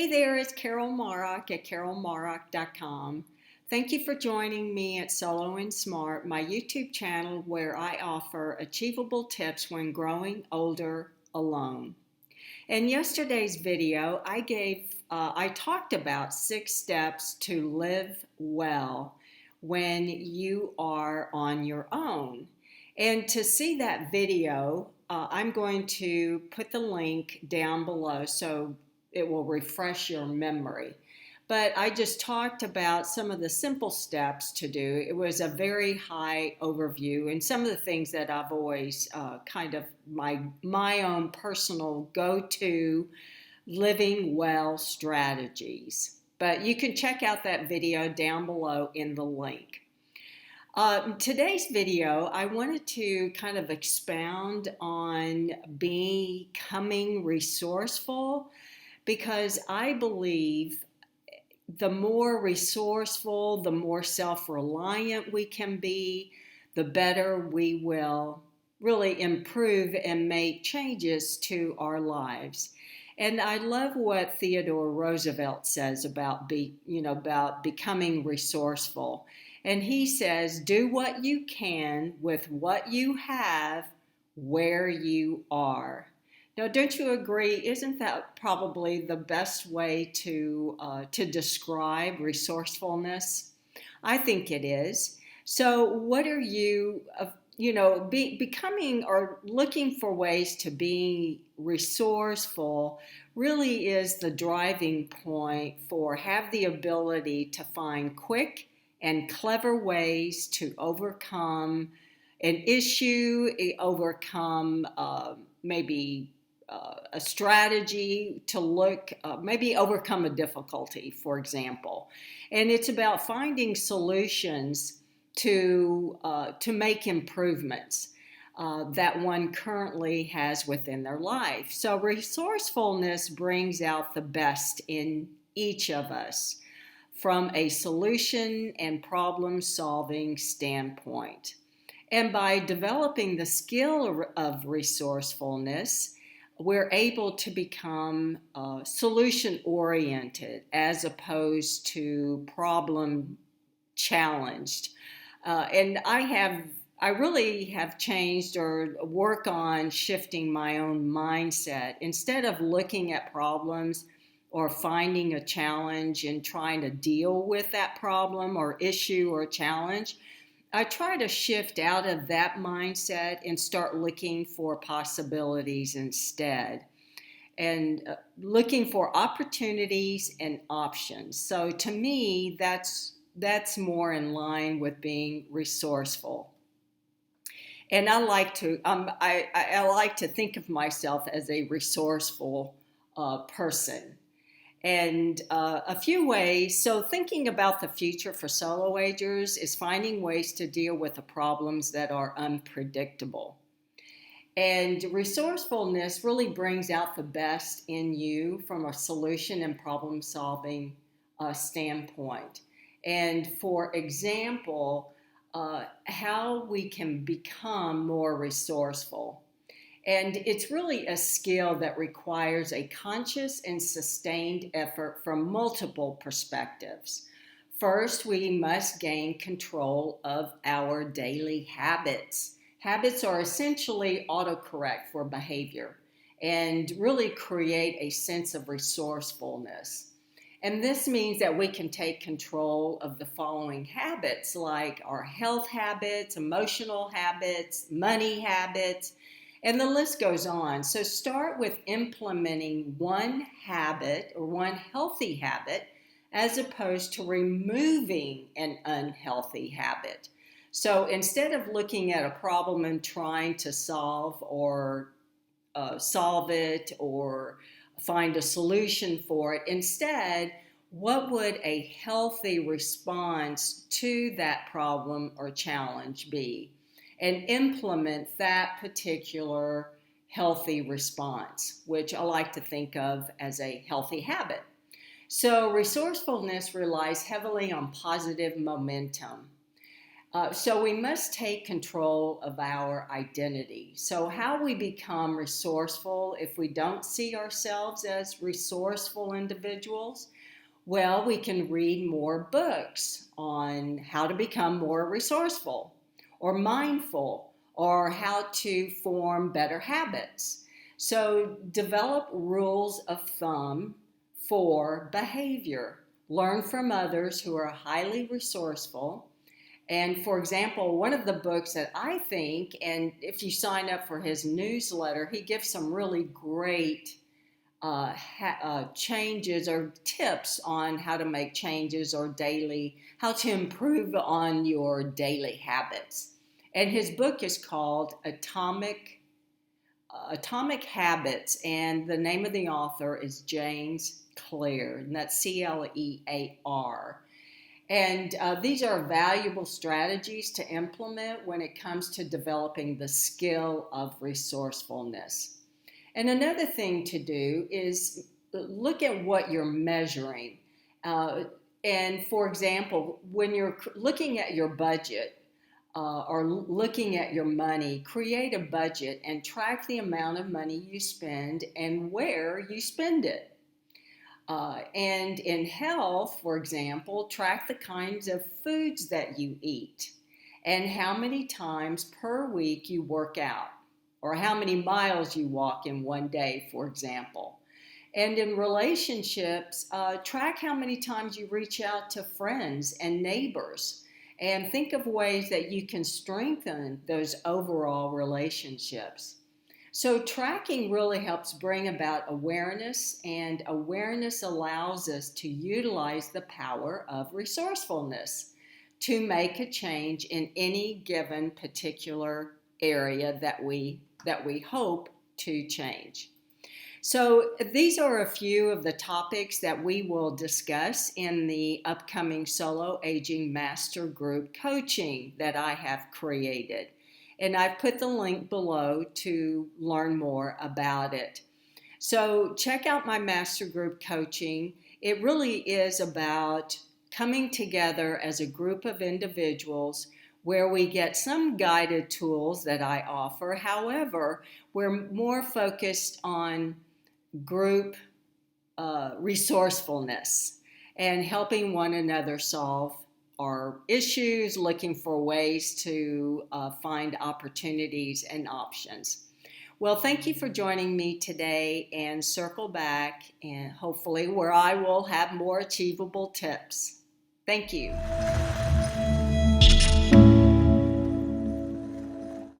Hey there, it's Carol Marak at carolmarak.com. Thank you for joining me at Solo and Smart, my YouTube channel where I offer achievable tips when growing older alone. In yesterday's video, I talked about 6 steps to live well when you are on your own. And to see that video, I'm going to put the link down below so it will refresh your memory. But I just talked about some of the simple steps to do. It was a very high overview and some of the things that I've always kind of my own personal go-to living well strategies. But you can check out that video down below in the link. Today's video, I wanted to kind of expound on becoming resourceful, because I believe the more resourceful, the more self-reliant we can be, the better we will really improve and make changes to our lives. And I love what Theodore Roosevelt says about becoming resourceful. And he says, do what you can with what you have where you are. Now, don't you agree? Isn't that probably the best way to describe resourcefulness? I think it is. So what are you, becoming or looking for ways to be resourceful really is the driving point for have the ability to find quick and clever ways to overcome an issue, overcome maybe a strategy to maybe overcome a difficulty, for example. And it's about finding solutions to make improvements that one currently has within their life. So resourcefulness brings out the best in each of us from a solution and problem-solving standpoint. And by developing the skill of resourcefulness, we're able to become solution-oriented as opposed to problem-challenged. And I really have changed or work on shifting my own mindset. Instead of looking at problems or finding a challenge and trying to deal with that problem or issue or challenge, I try to shift out of that mindset and start looking for possibilities instead, and looking for opportunities and options. So to me, that's more in line with being resourceful. And I like to think of myself as a resourceful person. And a few ways, so thinking about the future for solo agers is finding ways to deal with the problems that are unpredictable. And resourcefulness really brings out the best in you from a solution and problem-solving standpoint. And for example, how we can become more resourceful. And it's really a skill that requires a conscious and sustained effort from multiple perspectives. First, we must gain control of our daily habits. Habits are essentially autocorrect for behavior and really create a sense of resourcefulness. And this means that we can take control of the following habits, like our health habits, emotional habits, money habits, and the list goes on. So start with implementing one habit or one healthy habit as opposed to removing an unhealthy habit. So instead of looking at a problem and trying to solve it or find a solution for it, instead, what would a healthy response to that problem or challenge be? And implement that particular healthy response, which I like to think of as a healthy habit. So resourcefulness relies heavily on positive momentum. So we must take control of our identity. So how we become resourceful if we don't see ourselves as resourceful individuals? Well, we can read more books on how to become more resourceful or mindful or how to form better habits. So develop rules of thumb for behavior. Learn from others who are highly resourceful. And for example, one of the books that I think, and if you sign up for his newsletter, he gives some really great changes or tips on how to make changes or how to improve on your daily habits. And his book is called Atomic Habits, and the name of the author is James Clear, and that's Clear. And these are valuable strategies to implement when it comes to developing the skill of resourcefulness. And another thing to do is look at what you're measuring. And for example, when you're looking at your budget or looking at your money, create a budget and track the amount of money you spend and where you spend it. And in health, for example, track the kinds of foods that you eat and how many times per week you work out or how many miles you walk in one day, for example. And in relationships, track how many times you reach out to friends and neighbors and think of ways that you can strengthen those overall relationships. So tracking really helps bring about awareness, and awareness allows us to utilize the power of resourcefulness to make a change in any given particular area that we hope to change. So these are a few of the topics that we will discuss in the upcoming Solo Aging Master Group coaching that I have created. And I've put the link below to learn more about it. So check out my Master Group coaching. It really is about coming together as a group of individuals where we get some guided tools that I offer. However, we're more focused on group resourcefulness and helping one another solve our issues, looking for ways to find opportunities and options. Well, thank you for joining me today, and circle back and hopefully where I will have more achievable tips. Thank you.